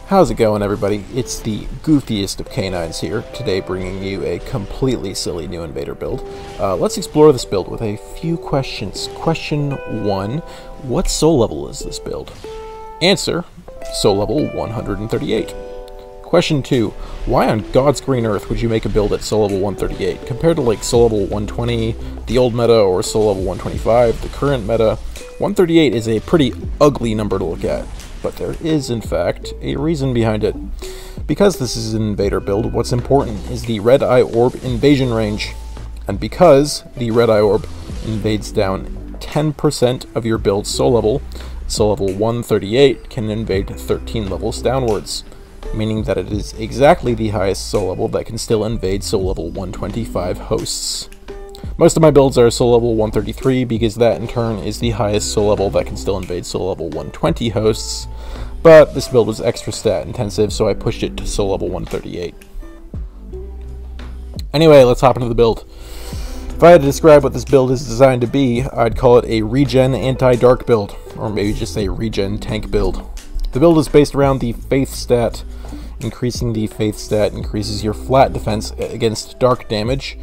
How's it going, everybody? It's the goofiest of canines here, today bringing you a completely silly new invader build. Let's explore this build with a few questions. Question 1, what soul level is this build? Answer, soul level 138. Question 2, why on God's green earth would you make a build at soul level 138? Compared to like soul level 120, the old meta, or soul level 125, the current meta, 138 is a pretty ugly number to look at. But there is, in fact, a reason behind it. Because this is an invader build, what's important is the red eye orb invasion range. And because the red eye orb invades down 10% of your build's soul level 138 can invade 13 levels downwards, meaning that it is exactly the highest soul level that can still invade soul level 125 hosts. Most of my builds are soul level 133 because that in turn is the highest soul level that can still invade soul level 120 hosts, but this build was extra stat intensive, so I pushed it to soul level 138. Anyway, let's hop into the build. If I had to describe what this build is designed to be, I'd call it a regen anti-dark build, or maybe just a regen tank build. The build is based around the faith stat. Increasing the faith stat increases your flat defense against dark damage,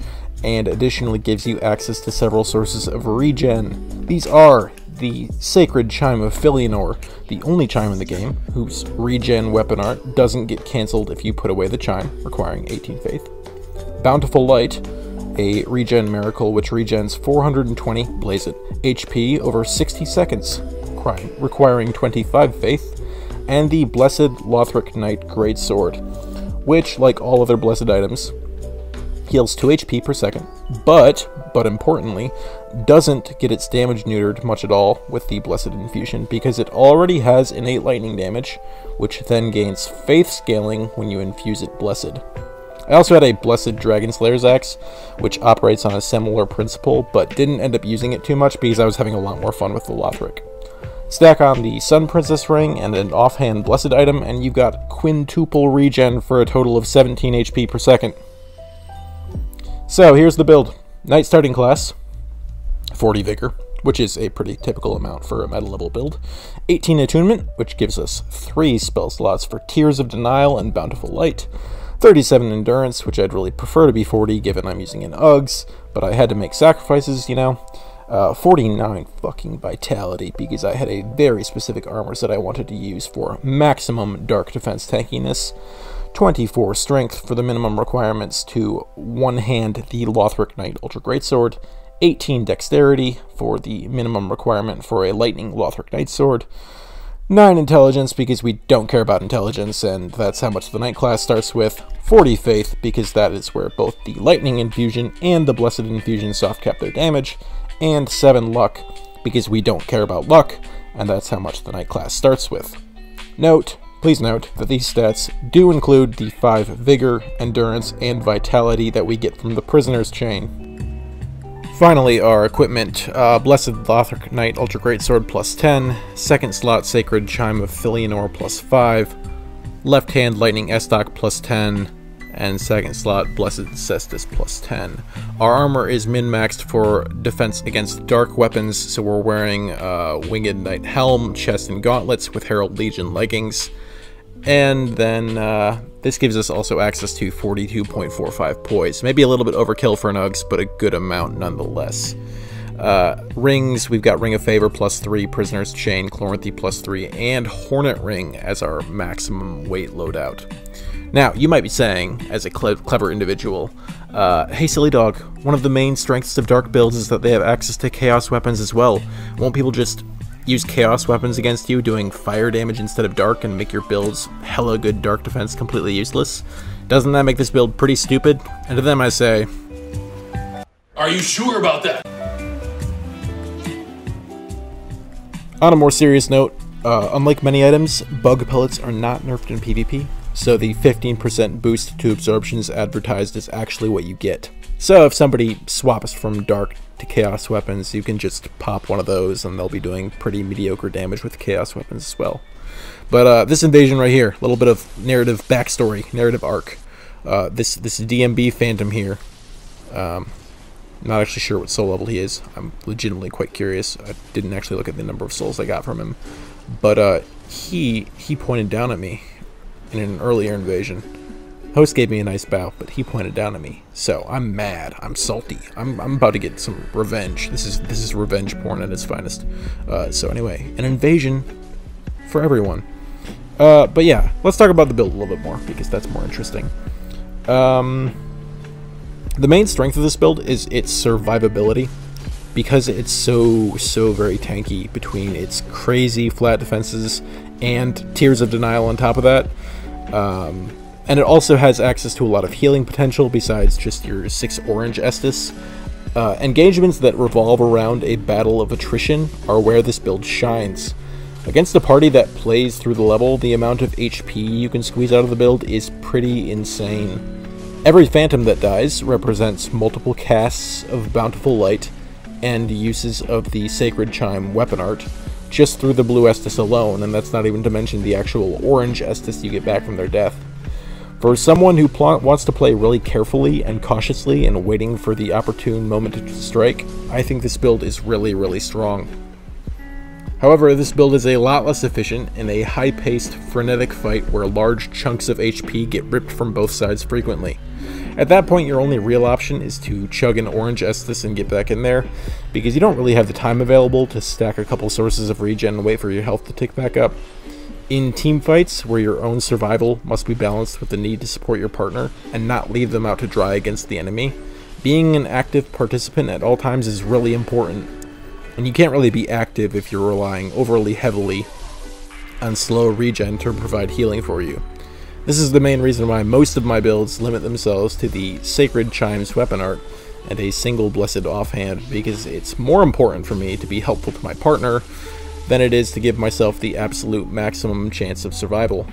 and additionally gives you access to several sources of regen. These are the Sacred Chime of Philionor, the only chime in the game, whose regen weapon art doesn't get cancelled if you put away the chime, requiring 18 faith. Bountiful Light, a regen miracle which regens 420, blaze it, HP over 60 seconds, requiring 25 faith. And the Blessed Lothric Knight Greatsword, which, like all other blessed items, heals 2 HP per second, but importantly, doesn't get its damage neutered much at all with the Blessed Infusion, because it already has innate lightning damage, which then gains faith scaling when you infuse it Blessed. I also had a Blessed Dragon Slayer's Axe, which operates on a similar principle, but didn't end up using it too much because I was having a lot more fun with the Lothric. Stack on the Sun Princess Ring and an offhand Blessed item, and you've got quintuple regen for a total of 17 HP per second. So here's the build. Knight starting class, 40 Vigor, which is a pretty typical amount for a meta level build, 18 Attunement, which gives us 3 spell slots for Tears of Denial and Bountiful Light, 37 Endurance, which I'd really prefer to be 40 given I'm using an Uggs, but I had to make sacrifices, you know. 49 fucking Vitality, because I had a very specific armor set I wanted to use for maximum dark defense tankiness. 24 Strength for the minimum requirements to one-hand the Lothric Knight Ultra Greatsword. 18 Dexterity for the minimum requirement for a Lightning Lothric Knight Sword. 9 Intelligence because we don't care about intelligence, and that's how much the Knight class starts with. 40 Faith because that is where both the Lightning Infusion and the Blessed Infusion soft cap their damage. And 7 Luck because we don't care about luck, and that's how much the Knight class starts with. Please note that these stats do include the 5 Vigor, Endurance, and Vitality that we get from the Prisoner's Chain. Finally, our equipment, Blessed Lothric Knight Ultra Greatsword plus 10, second slot Sacred Chime of Philionor plus 5, left hand Lightning estoc plus 10, and second slot Blessed Cestus plus 10. Our armor is min-maxed for defense against dark weapons, so we're wearing Winged Knight Helm, chest and gauntlets with Herald Legion leggings. And then this gives us also access to 42.45 poise. Maybe a little bit overkill for an Uggs, but a good amount nonetheless. Rings, we've got Ring of Favor plus 3, Prisoner's Chain, Chloranthy plus 3, and Hornet Ring as our maximum weight loadout. Now, you might be saying, as a clever individual, hey silly dog, one of the main strengths of dark builds is that they have access to chaos weapons as well. Won't people just use chaos weapons against you, doing fire damage instead of dark, and make your build's hella good dark defense completely useless? Doesn't that make this build pretty stupid? And to them I say, are you sure about that? On a more serious note, unlike many items, bug pellets are not nerfed in PvP, so the 15% boost to absorptions advertised is actually what you get. So if somebody swaps from dark to chaos weapons, you can just pop one of those and they'll be doing pretty mediocre damage with chaos weapons as well. But this invasion right here, a little bit of narrative backstory, narrative arc. This DMB Phantom here, not actually sure what soul level he is. I'm legitimately quite curious. I didn't actually look at the number of souls I got from him. But he pointed down at me in an earlier invasion. Host gave me a nice bow, but he pointed down at me. So I'm mad. I'm salty. I'm about to get some revenge. This is revenge porn at its finest. So anyway, an invasion for everyone. But yeah, let's talk about the build a little bit more because that's more interesting. The main strength of this build is its survivability, because it's so very tanky between its crazy flat defenses and Tears of Denial on top of that. And it also has access to a lot of healing potential besides just your 6 orange Estus. Engagements that revolve around a battle of attrition are where this build shines. Against a party that plays through the level, the amount of HP you can squeeze out of the build is pretty insane. Every phantom that dies represents multiple casts of Bountiful Light and uses of the Sacred Chime weapon art, just through the blue Estus alone, and that's not even to mention the actual orange Estus you get back from their death. For someone who wants to play really carefully and cautiously and waiting for the opportune moment to strike, I think this build is really strong. However, this build is a lot less efficient in a high-paced, frenetic fight where large chunks of HP get ripped from both sides frequently. At that point, your only real option is to chug an orange Estus and get back in there, because you don't really have the time available to stack a couple sources of regen and wait for your health to tick back up. In team fights, where your own survival must be balanced with the need to support your partner and not leave them out to dry against the enemy, being an active participant at all times is really important. And you can't really be active if you're relying overly heavily on slow regen to provide healing for you. This is the main reason why most of my builds limit themselves to the Sacred Chimes weapon art and a single blessed offhand, because it's more important for me to be helpful to my partner than it is to give myself the absolute maximum chance of survival.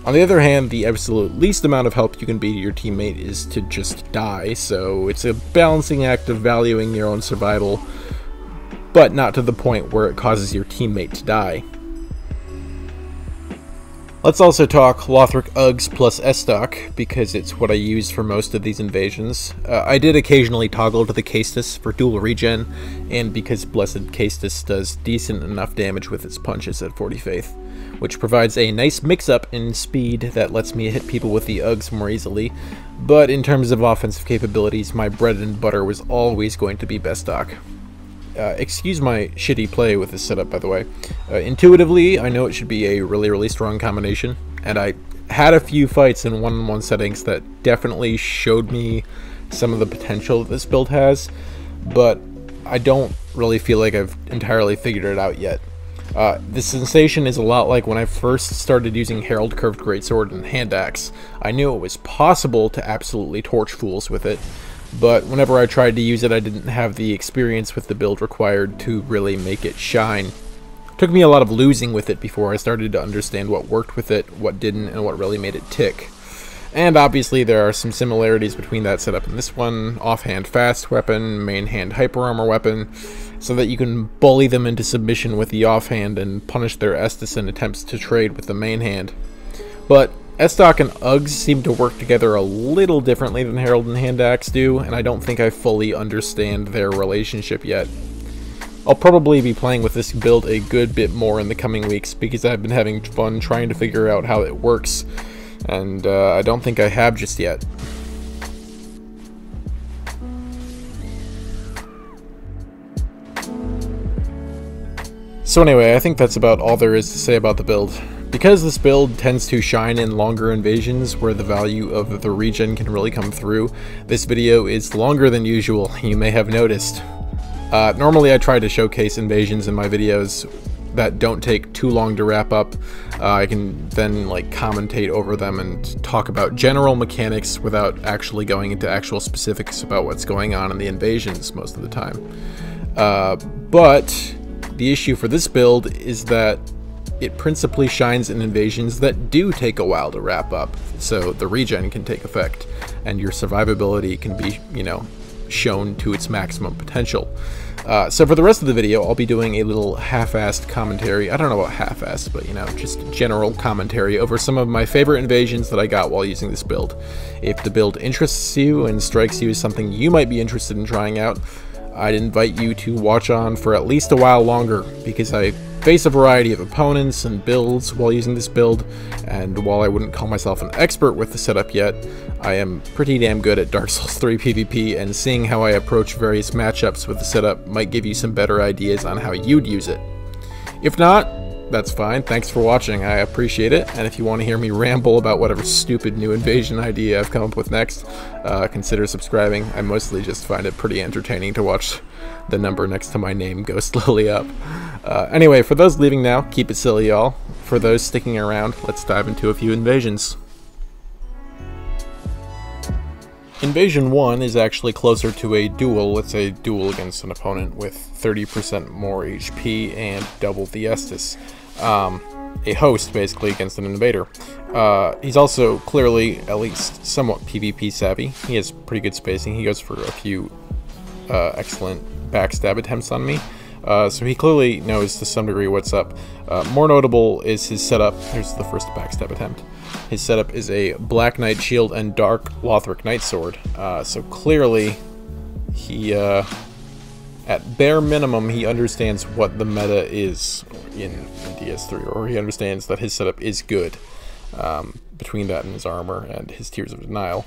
On the other hand, the absolute least amount of help you can be to your teammate is to just die, so it's a balancing act of valuing your own survival, but not to the point where it causes your teammate to die. Let's also talk Lothric Uggs plus estoc, because it's what I use for most of these invasions. I did occasionally toggle to the Castus for dual regen, and because Blessed Castus does decent enough damage with its punches at 40 faith, which provides a nice mix-up in speed that lets me hit people with the Uggs more easily, but in terms of offensive capabilities, my bread and butter was always going to be Bestock. Excuse my shitty play with this setup, by the way. Intuitively, I know it should be a really strong combination, and I had a few fights in one-on-one settings that definitely showed me some of the potential that this build has, but I don't really feel like I've entirely figured it out yet. The sensation is a lot like when I first started using Herald Curved Greatsword and Hand Axe. I knew it was possible to absolutely torch fools with it, but whenever I tried to use it, I didn't have the experience with the build required to really make it shine. It took me a lot of losing with it before I started to understand what worked with it, what didn't, and what really made it tick. And obviously there are some similarities between that setup and this one: offhand fast weapon, main hand hyper armor weapon, so that you can bully them into submission with the offhand and punish their Estus in attempts to trade with the main hand. But estoc and Uggs seem to work together a little differently than Herald and Hand Axe do, and I don't think I fully understand their relationship yet. I'll probably be playing with this build a good bit more in the coming weeks, because I've been having fun trying to figure out how it works, and I don't think I have just yet. So anyway, I think that's about all there is to say about the build. Because this build tends to shine in longer invasions where the value of the regen can really come through, this video is longer than usual, you may have noticed. Normally I try to showcase invasions in my videos that don't take too long to wrap up. I can then commentate over them and talk about general mechanics without actually going into actual specifics about what's going on in the invasions most of the time. But the issue for this build is that it principally shines in invasions that do take a while to wrap up, so the regen can take effect, and your survivability can be, shown to its maximum potential. So for the rest of the video, I'll be doing a little half-assed commentary. I don't know about half-assed, but just general commentary over some of my favorite invasions that I got while using this build. If the build interests you and strikes you as something you might be interested in trying out, I'd invite you to watch on for at least a while longer, because I face a variety of opponents and builds while using this build, and while I wouldn't call myself an expert with the setup yet, I am pretty damn good at Dark Souls 3 PvP, and seeing how I approach various matchups with the setup might give you some better ideas on how you'd use it. If not, that's fine. Thanks for watching. I appreciate it, and if you want to hear me ramble about whatever stupid new invasion idea I've come up with next, consider subscribing. I mostly just find it pretty entertaining to watch the number next to my name go slowly up. Anyway, for those leaving now, keep it silly, y'all. For those sticking around, let's dive into a few invasions. Invasion 1 is actually closer to a duel. It's a duel against an opponent with 30% more HP and double the Estus. A host, basically, against an invader. He's also clearly at least somewhat PvP savvy. He has pretty good spacing. He goes for a few excellent backstab attempts on me. So he clearly knows to some degree what's up. More notable is his setup. Here's the first backstab attempt. His setup is a Black Knight Shield and Dark Lothric Knight Sword. So clearly, he, at bare minimum, he understands what the meta is in DS3, or he understands that his setup is good. Between that and his armor and his Tears of Denial.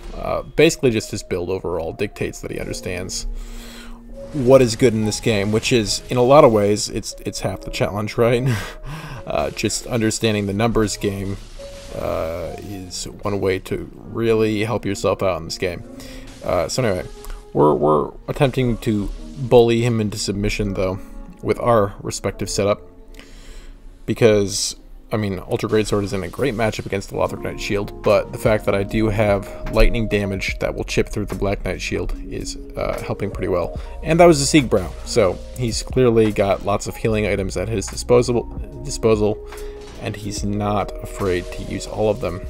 Basically just his build overall dictates that he understands what is good in this game, which is, in a lot of ways, it's half the challenge, right? Just understanding the numbers game is one way to really help yourself out in this game. So anyway, we're attempting to bully him into submission, though, with our respective setup, because, I mean, Ultra Greatsword is in a great matchup against the Lothric Knight Shield, but the fact that I do have lightning damage that will chip through the Black Knight Shield is helping pretty well. And that was a Siegbrow, so he's clearly got lots of healing items at his disposal, and he's not afraid to use all of them.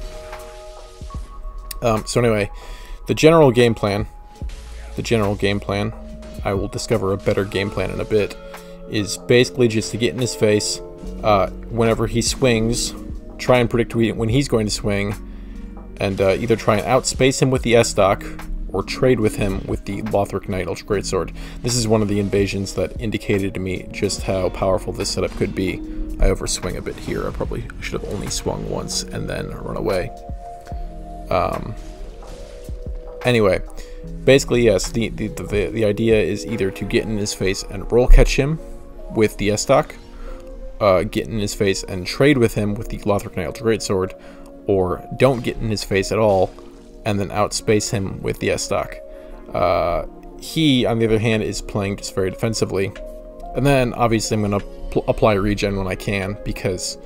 So anyway, the general game plan, I will discover a better game plan in a bit, is basically just to get in his face. Whenever he swings, try and predict when he's going to swing, and either try and outspace him with the estoc, or trade with him with the Lothric Knight Ultra Greatsword. This is one of the invasions that indicated to me just how powerful this setup could be. I overswing a bit here. I probably should have only swung once and then run away. Anyway, basically, yes, the idea is either to get in his face and roll catch him with the estoc, get in his face and trade with him with the Lothric Knight Ultra Greatsword, or don't get in his face at all and then outspace him with the estoc. He, on the other hand, is playing just very defensively. And then, obviously, I'm going to apply regen when I can, because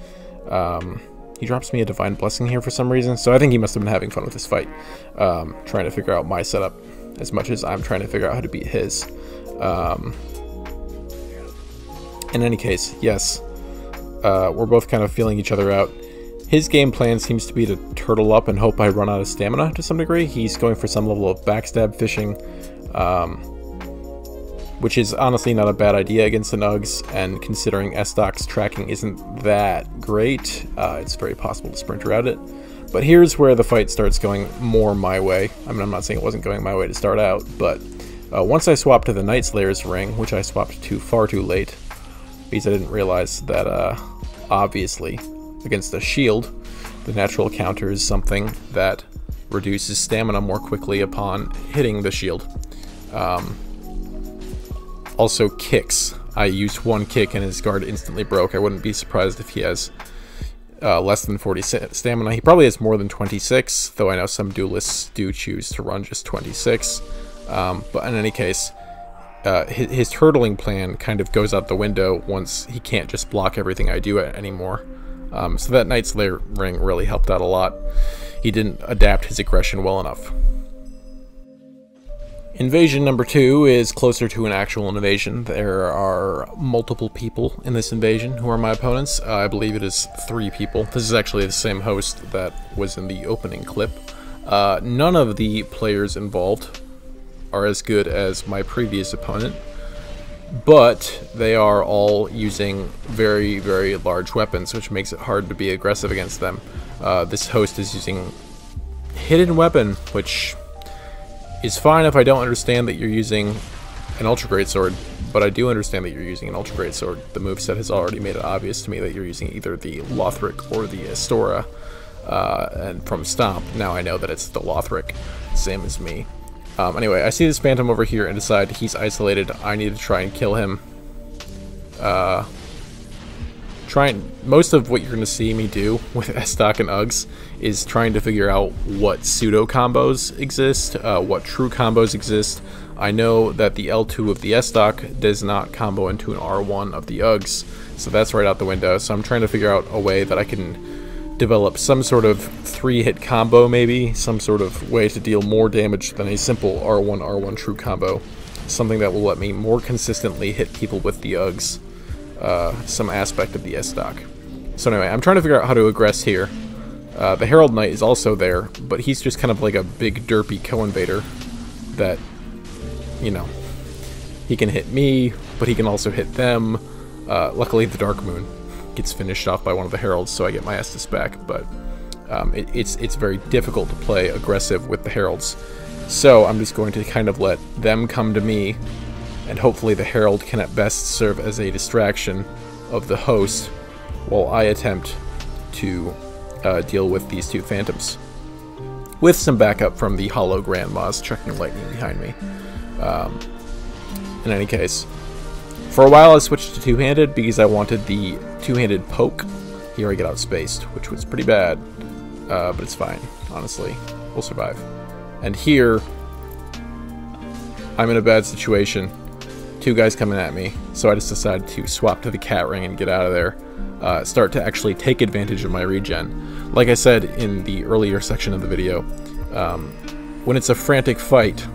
he drops me a Divine Blessing here for some reason, so I think he must have been having fun with this fight, trying to figure out my setup as much as I'm trying to figure out how to beat his. In any case, yes, we're both kind of feeling each other out. His game plan seems to be to turtle up and hope I run out of stamina to some degree. He's going for some level of backstab fishing, which is honestly not a bad idea against the Nugs, and considering estoc's tracking isn't that great, it's very possible to sprint around it. But here's where the fight starts going more my way. I mean, I'm not saying it wasn't going my way to start out, but once I swapped to the Night Slayer's ring, which I swapped to far too late, because I didn't realize that, obviously, against a shield, the natural counter is something that reduces stamina more quickly upon hitting the shield. Also, kicks. I used one kick and his guard instantly broke. I wouldn't be surprised if he has less than 40 stamina. He probably has more than 26, though I know some duelists do choose to run just 26. But in any case, his turtling plan kind of goes out the window once he can't just block everything I do anymore. So that Night Slayer ring really helped out a lot. He didn't adapt his aggression well enough. Invasion number 2 is closer to an actual invasion. There are multiple people in this invasion who are my opponents. I believe it is 3 people. This is actually the same host that was in the opening clip. None of the players involved are as good as my previous opponent, but they are all using very, very large weapons, which makes it hard to be aggressive against them. This host is using Hidden Weapon, which is fine if I don't understand that you're using an Ultra Greatsword, but I do understand that you're using an Ultra Greatsword. The moveset has already made it obvious to me that you're using either the Lothric or the Astora, and from Stomp, now I know that it's the Lothric, same as me. Anyway, I see this Phantom over here and decide he's isolated. I need to try and kill him. Most of what you're going to see me do with estoc and Uggs is trying to figure out what pseudo combos exist, what true combos exist. I know that the L2 of the estoc does not combo into an R1 of the Uggs, so that's right out the window. So I'm trying to figure out a way that I can develop some sort of 3-hit combo, maybe some sort of way to deal more damage than a simple R1 true combo. Something that will let me more consistently hit people with the Uggs. Some aspect of the estoc. So anyway, I'm trying to figure out how to aggress here. The Herald Knight is also there, but he's just kind of like a big derpy co-invader that, you know, he can hit me, but he can also hit them. Luckily the Dark Moon gets finished off by one of the Heralds, so I get my Estus back, but it's very difficult to play aggressive with the Heralds. So I'm just going to kind of let them come to me, and hopefully the Herald can at best serve as a distraction of the host while I attempt to deal with these two Phantoms. With some backup from the Hollow Grandmas chucking lightning behind me. In any case, for a while I switched to two-handed because I wanted the two-handed poke. Here I get outspaced, which was pretty bad, but it's fine, honestly. We'll survive. And here, I'm in a bad situation. Two guys coming at me, so I just decided to swap to the cat ring and get out of there. Start to actually take advantage of my regen. Like I said in the earlier section of the video, when it's a frantic fight,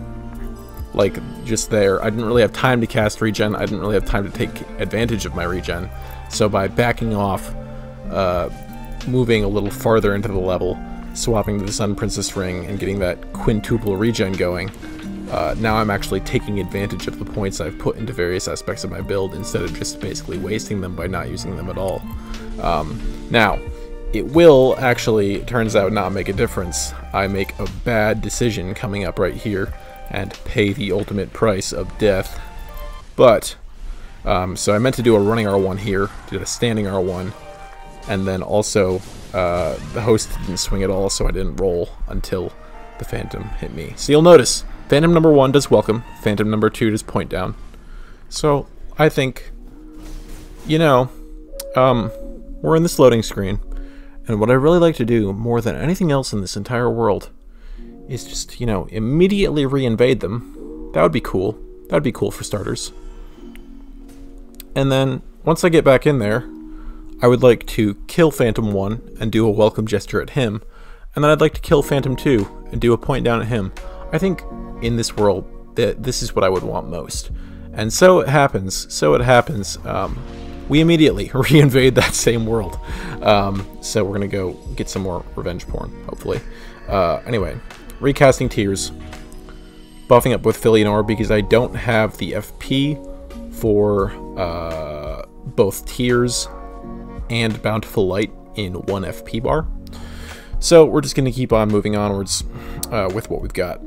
like just there, I didn't really have time to cast regen, I didn't really have time to take advantage of my regen, so by backing off, moving a little farther into the level, swapping to the Sun Princess ring and getting that quintuple regen going, now I'm actually taking advantage of the points I've put into various aspects of my build instead of just basically wasting them by not using them at all. Now, it will actually, it turns out, not make a difference. I make a bad decision coming up right here and pay the ultimate price of death. But, so I meant to do a running R1 here, did a standing R1, and then also the host didn't swing at all, so I didn't roll until the Phantom hit me. So you'll notice, Phantom number 1 does welcome, Phantom number 2 does point down. So, I think, you know, we're in this loading screen, and what I really like to do, more than anything else in this entire world, is just, you know, immediately re-invade them. That would be cool. That would be cool for starters. And then, once I get back in there, I would like to kill Phantom 1 and do a welcome gesture at him, and then I'd like to kill Phantom 2 and do a point down at him. I think in this world, this is what I would want most. And so it happens, we immediately re-invade that same world. So we're gonna go get some more revenge porn, hopefully. Anyway, recasting Tears, buffing up with Philionor because I don't have the FP for both Tears and Bountiful Light in one FP bar. So we're just going to keep on moving onwards with what we've got.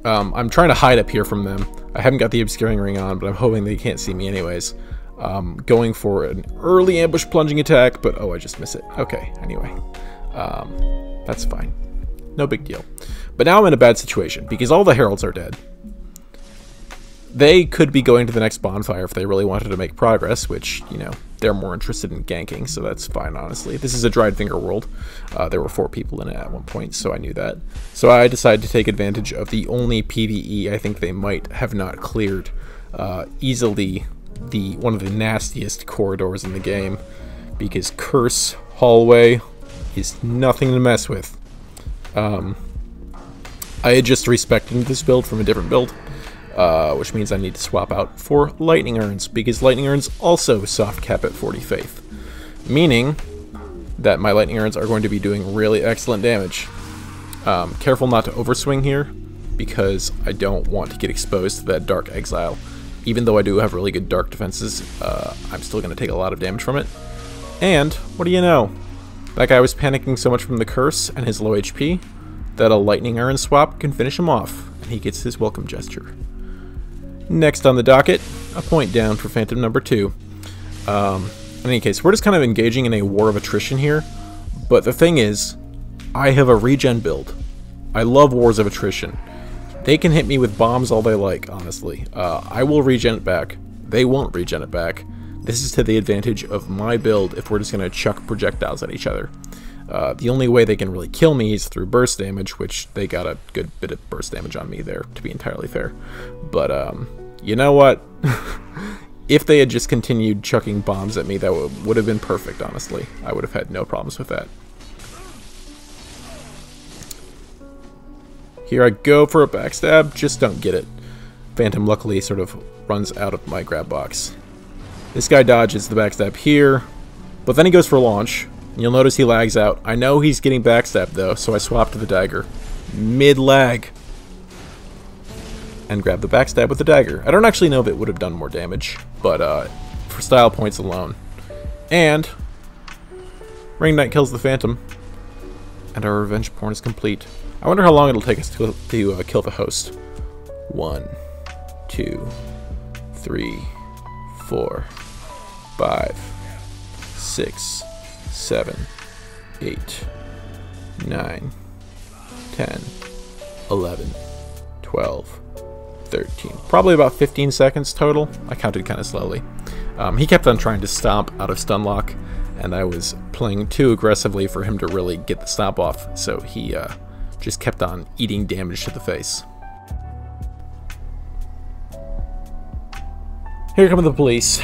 I'm trying to hide up here from them. I haven't got the Obscuring Ring on, but I'm hoping they can't see me anyways. Going for an early ambush plunging attack, but oh, I just miss it. Okay, anyway. That's fine. No big deal. But now I'm in a bad situation, because all the Heralds are dead. They could be going to the next bonfire if they really wanted to make progress, which, you know, they're more interested in ganking, so that's fine, honestly. This is a Dried Finger world. There were 4 people in it at one point, so I knew that. So I decided to take advantage of the only PvE I think they might have not cleared. Easily one of the nastiest corridors in the game, because Curse Hallway is nothing to mess with. I had just respected this build from a different build, which means I need to swap out for Lightning Urns, because Lightning Urns also soft cap at 40 Faith, meaning that my Lightning Urns are going to be doing really excellent damage. Careful not to overswing here, because I don't want to get exposed to that Dark Exile. Even though I do have really good Dark defenses, I'm still going to take a lot of damage from it. And, what do you know? That guy was panicking so much from the Curse and his low HP that a Lightning Urn swap can finish him off, and he gets his welcome gesture. Next on the docket, a point down for Phantom number 2. In any case, we're just kind of engaging in a war of attrition here. But the thing is, I have a regen build. I love wars of attrition. They can hit me with bombs all they like, honestly. I will regen it back. They won't regen it back. This is to the advantage of my build if we're just going to chuck projectiles at each other. The only way they can really kill me is through burst damage, which they got a good bit of burst damage on me there, to be entirely fair. But, you know what? If they had just continued chucking bombs at me, that would have been perfect, honestly. I would have had no problems with that. Here I go for a backstab, just don't get it. Phantom luckily sort of runs out of my grab box. This guy dodges the backstab here, but then he goes for launch. You'll notice he lags out. I know he's getting backstabbed though, so I swap to the dagger. Mid-lag. And grab the backstab with the dagger. I don't actually know if it would have done more damage, but for style points alone. And Ring Knight kills the Phantom, and our revenge porn is complete. I wonder how long it'll take us to kill the host. 1, 2, 3, 4, 5, 6, 7, 8, 9, 10, 11, 12, 13. Probably about 15 seconds total. I counted kind of slowly. He kept on trying to stomp out of stun lock, and I was playing too aggressively for him to really get the stomp off, so he just kept on eating damage to the face. Here come the police.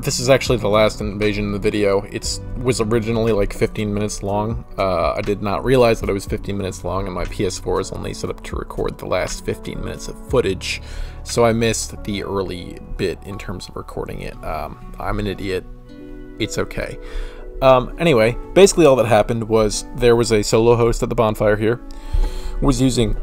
This is actually the last invasion in the video. It was originally like 15 minutes long. I did not realize that it was 15 minutes long, and my PS4 is only set up to record the last 15 minutes of footage, so I missed the early bit in terms of recording it. I'm an idiot. It's okay. Anyway, basically all that happened was there was a solo host at the bonfire here, was using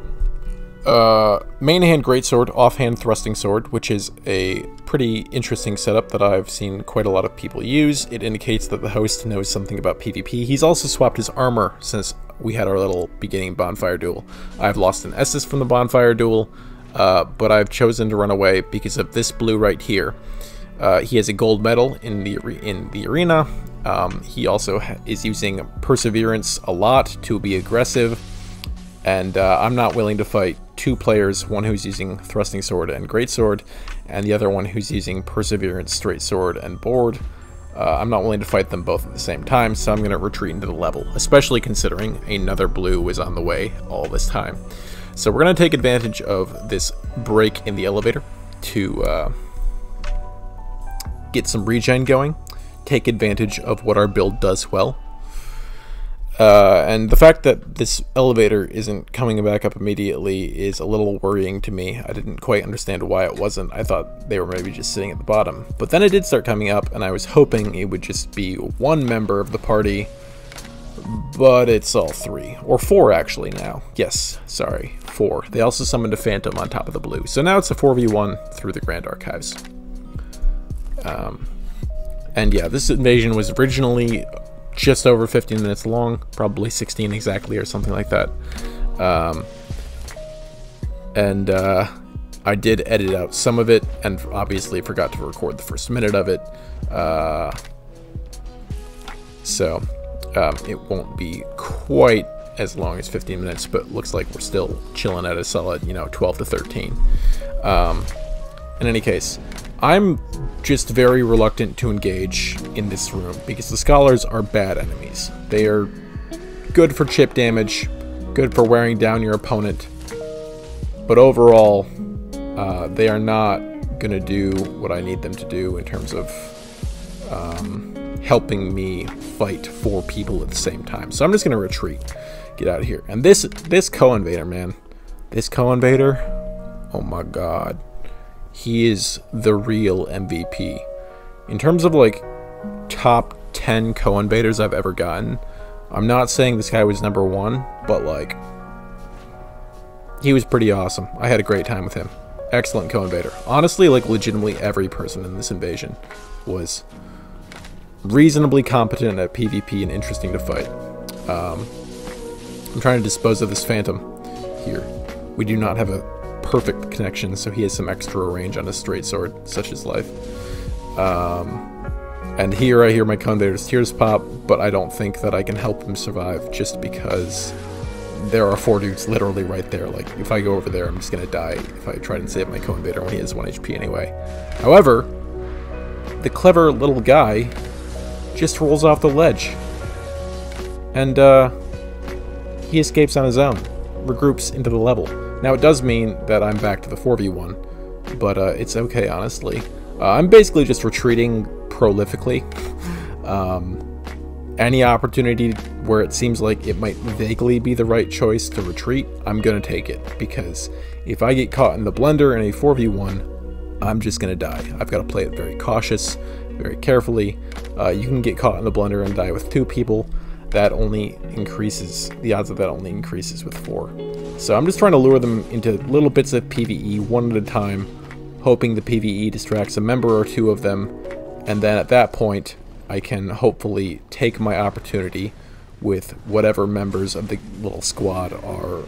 main hand greatsword, offhand thrusting sword, which is a pretty interesting setup that I've seen quite a lot of people use. It indicates that the host knows something about PvP. He's also swapped his armor since we had our little beginning bonfire duel. I've lost an Estus from the bonfire duel, but I've chosen to run away because of this blue right here. He has a gold medal in the arena. He also is using perseverance a lot to be aggressive, and I'm not willing to fight two players, one who's using thrusting sword and greatsword, and the other one who's using perseverance, straight sword, and board. I'm not willing to fight them both at the same time, so I'm going to retreat into the level, especially considering another blue was on the way all this time. So we're going to take advantage of this break in the elevator to get some regen going, take advantage of what our build does well. And the fact that this elevator isn't coming back up immediately is a little worrying to me. I didn't quite understand why it wasn't. I thought they were maybe just sitting at the bottom. But then it did start coming up, and I was hoping it would just be one member of the party, but it's all three. Or four, actually, now. Yes, sorry, 4. They also summoned a Phantom on top of the blue. So now it's a 4v1 through the Grand Archives. And yeah, this invasion was originally just over 15 minutes long, probably 16 exactly or something like that. I did edit out some of it, and obviously forgot to record the first minute of it. So it won't be quite as long as 15 minutes, but looks like we're still chilling at a solid, 12 to 13. In any case, I'm just very reluctant to engage in this room because the scholars are bad enemies. They are good for chip damage, good for wearing down your opponent, but overall, they are not going to do what I need them to do in terms of helping me fight 4 people at the same time. So I'm just going to retreat, get out of here. And this co-invader, man, this co-invader, oh my god. He is the real MVP. In terms of like top 10 co-invaders I've ever gotten, I'm not saying this guy was number 1, but like he was pretty awesome. I had a great time with him. Excellent co-invader. Honestly, like legitimately every person in this invasion was reasonably competent at PvP and interesting to fight. I'm trying to dispose of this Phantom here. We do not have a perfect connection, so he has some extra range on his straight sword, such as life. And here I hear my Invader's tears pop, but I don't think that I can help him survive, just because there are 4 dudes literally right there. Like, if I go over there, I'm just gonna die if I try to save my Invader when he has 1 HP anyway. However, the clever little guy just rolls off the ledge. And, he escapes on his own, regroups into the level. Now, it does mean that I'm back to the 4v1, but it's okay, honestly. I'm basically just retreating prolifically. Any opportunity where it seems like it might vaguely be the right choice to retreat, I'm gonna take it, because if I get caught in the blender in a 4v1, I'm just gonna die. I've got to play it very cautious, very carefully. You can get caught in the blender and die with 2 people. That only increases, the odds of that only increases with 4. So I'm just trying to lure them into little bits of PvE one at a time, hoping the PvE distracts a member or 2 of them, and then at that point I can hopefully take my opportunity with whatever members of the little squad are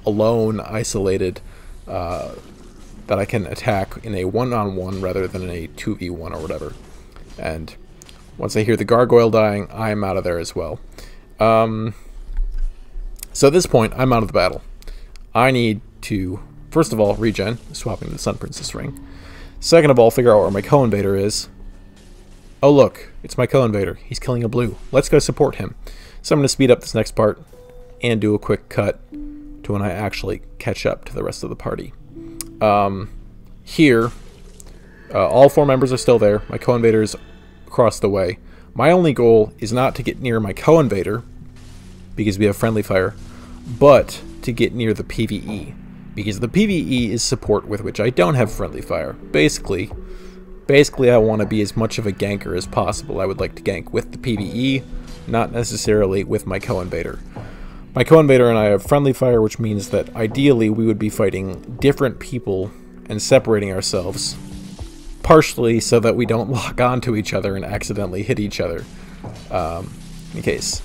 alone, isolated, that I can attack in a 1-on-1 rather than in a 2v1 or whatever. And once I hear the gargoyle dying, I'm out of there as well. So at this point, I'm out of the battle. I need to, first of all, regen, swapping the Sun Princess ring. Second of all, figure out where my co-invader is. Oh look, it's my co-invader. He's killing a blue. Let's go support him. So I'm going to speed up this next part and do a quick cut to when I actually catch up to the rest of the party. Here, all 4 members are still there. My co-invader is across the way. My only goal is not to get near my co-invader, because we have friendly fire, but to get near the PvE, because the PvE is support with which I don't have friendly fire. Basically I want to be as much of a ganker as possible. I would like to gank with the PvE, not necessarily with my co-invader. My co-invader and I have friendly fire, which means that ideally we would be fighting different people and separating ourselves, partially so that we don't lock onto each other and accidentally hit each other, in case.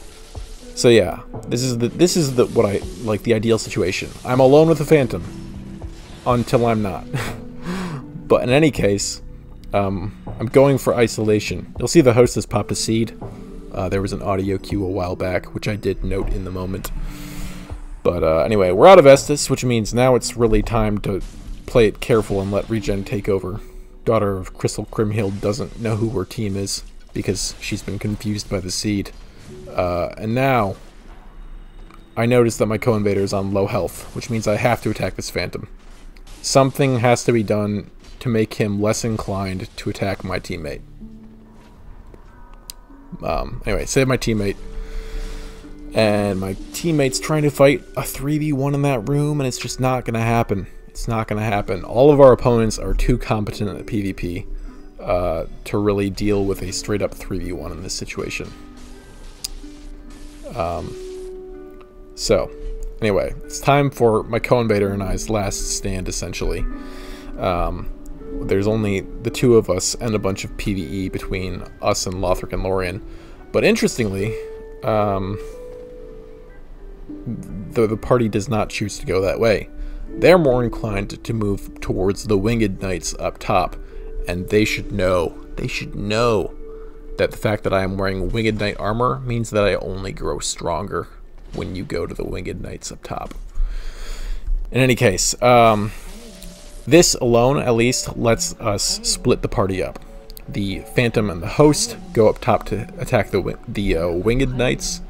So yeah, this is the what I like, the ideal situation. I'm alone with the Phantom until I'm not. But in any case, I'm going for isolation. You'll see the host has popped a seed. There was an audio cue a while back, which I did note in the moment. But anyway, we're out of Estus, which means now it's really time to play it careful and let Regen take over. Daughter of Crystal Crimhild doesn't know who her team is, because she's been confused by the seed. And now, I notice that my co-invader is on low health, which means I have to attack this Phantom. Something has to be done to make him less inclined to attack my teammate. Anyway, save my teammate. And my teammate's trying to fight a 3v1 in that room, and it's just not going to happen. It's not going to happen. All of our opponents are too competent at PvP to really deal with a straight-up 3v1 in this situation. So, anyway, it's time for my co-invader and I's last stand, essentially. There's only the 2 of us and a bunch of PvE between us and Lothric and Lorien. But interestingly, the party does not choose to go that way. They're more inclined to move towards the Winged Knights up top, and they should know that the fact that I am wearing Winged Knight armor means that I only grow stronger when you go to the Winged Knights up top. In any case, this alone, at least, lets us split the party up. The Phantom and the host go up top to attack the Winged Knights,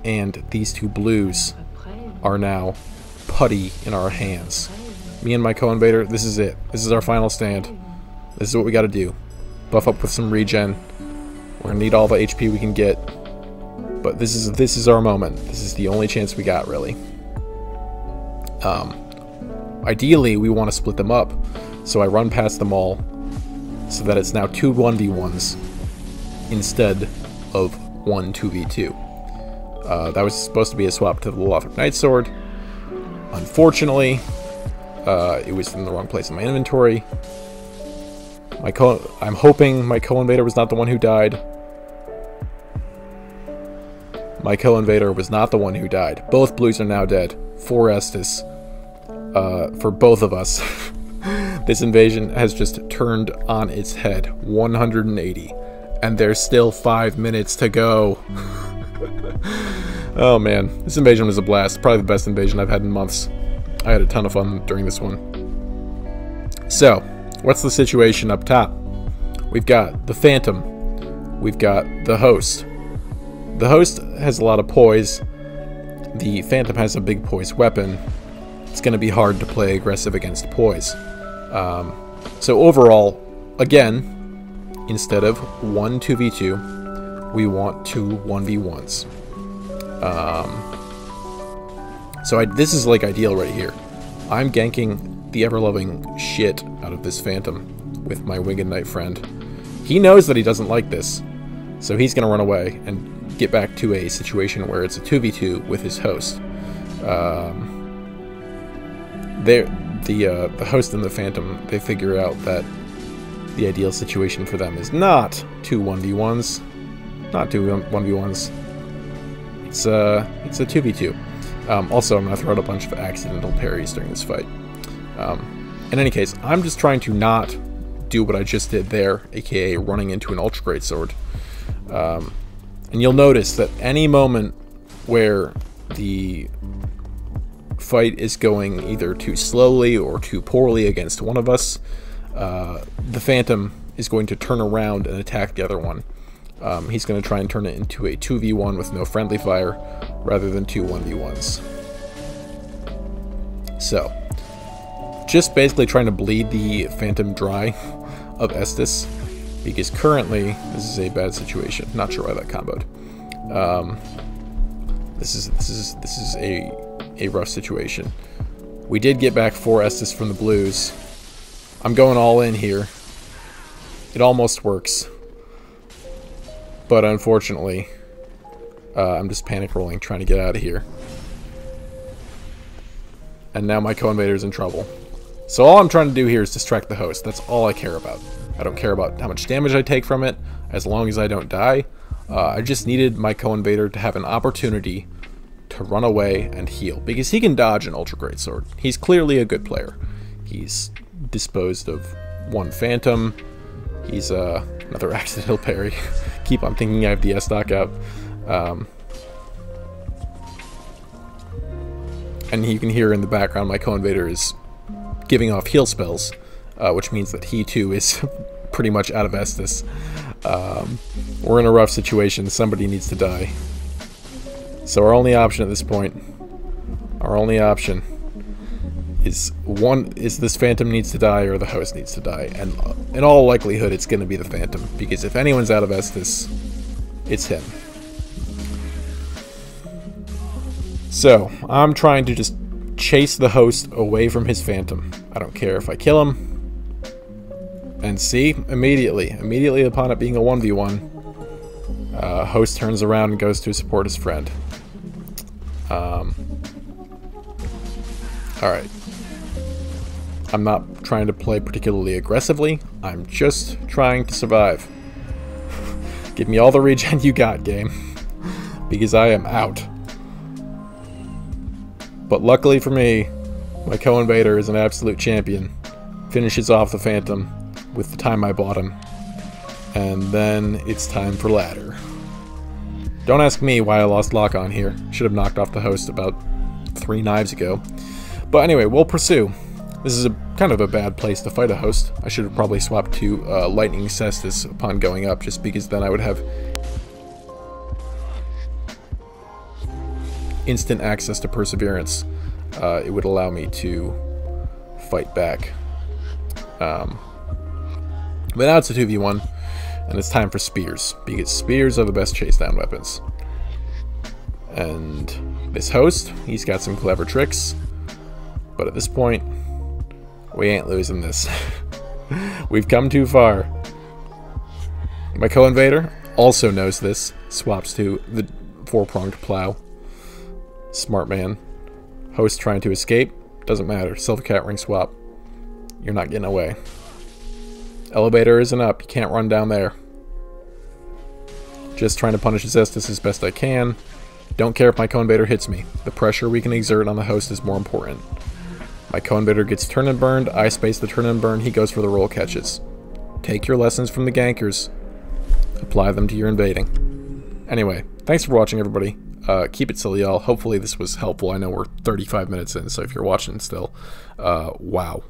and these 2 blues are now putty in our hands. Me and my co-invader, this is it. This is our final stand. This is what we gotta do. Buff up with some regen. We're gonna need all the HP we can get. But this is our moment. This is the only chance we got, really. Ideally, we want to split them up. So I run past them all so that it's now 2 1v1s instead of 1 2v2. That was supposed to be a swap to the Lothric Knight Sword. Unfortunately, it was in the wrong place in my inventory. I'm hoping my co-invader was not the one who died. My co-invader was not the one who died. Both blues are now dead. 4 Estus. for both of us. This invasion has just turned on its head 180, and there's still 5 minutes to go. Oh man, this invasion was a blast. Probably the best invasion I've had in months. I had a ton of fun during this one. So, what's the situation up top? We've got the Phantom. We've got the Host. The Host has a lot of poise. The Phantom has a big poise weapon. It's going to be hard to play aggressive against poise. So overall, again, instead of 1 2v2, we want 2 1v1s. This is like ideal right here. I'm ganking the ever-loving shit out of this Phantom with my Winged Knight friend. He knows that he doesn't like this, so he's going to run away and get back to a situation where it's a 2v2 with his Host. The Host and the Phantom, they figure out that the ideal situation for them is not 2 1v1s, not 2 1v1s. It's a 2v2. Also, I'm going to throw out a bunch of accidental parries during this fight. In any case, I'm just trying to not do what I just did there, aka running into an Ultra Great Sword. And you'll notice that any moment where the fight is going either too slowly or too poorly against one of us, the Phantom is going to turn around and attack the other one. He's going to try and turn it into a 2v1 with no friendly fire rather than 2 1v1s. So, just basically trying to bleed the Phantom dry of Estus, because currently this is a bad situation. Not sure why that comboed. This is a rough situation. We did get back 4 Estus from the blues. I'm going all in here. It almost works. But unfortunately, I'm just panic rolling, trying to get out of here. And now my co-invader's in trouble. So all I'm trying to do here is distract the Host. That's all I care about. I don't care about how much damage I take from it, as long as I don't die. I just needed my co-invader to have an opportunity to run away and heal, because he can dodge an Ultra Great Sword. He's clearly a good player. He's disposed of 1 Phantom. He's another accidental parry. Keep on thinking I have the estoc out. And you can hear in the background my co-invader is giving off heal spells, which means that he too is pretty much out of Estus. We're in a rough situation. Somebody needs to die. So our only option at this point, is this Phantom needs to die or the Host needs to die. And in all likelihood, it's going to be the Phantom, because if anyone's out of Estus, it's him. So, I'm trying to just chase the Host away from his Phantom. I don't care if I kill him. And see, immediately upon it being a 1v1, Host turns around and goes to support his friend. Alright. I'm not trying to play particularly aggressively. I'm just trying to survive. Give me all the regen you got, game. Because I am out. But luckily for me, my co-invader is an absolute champion. Finishes off the Phantom with the time I bought him. And then it's time for ladder. Don't ask me why I lost lock on here. Should have knocked off the Host about 3 knives ago. But anyway, we'll pursue. This is kind of a bad place to fight a Host. I should have probably swapped to Lightning Cestus upon going up, just because then I would have instant access to Perseverance. It would allow me to fight back. But now it's a 2v1, and it's time for Spears, because Spears are the best chase down weapons. And this Host, he's got some clever tricks, but at this point, we ain't losing this. We've come too far. My co-invader also knows this, swaps to the 4-pronged plow. Smart man. Host trying to escape, doesn't matter, Silvercat ring swap. You're not getting away. Elevator isn't up, you can't run down there. Just trying to punish his Estus as best I can. Don't care if my co-invader hits me. The pressure we can exert on the Host is more important. My co-invader gets turn and burned, I space the turn and burn, he goes for the roll catches. Take your lessons from the gankers. Apply them to your invading. Anyway, thanks for watching, everybody. Keep it silly, y'all. Hopefully this was helpful. I know we're 35 minutes in, so if you're watching still, wow.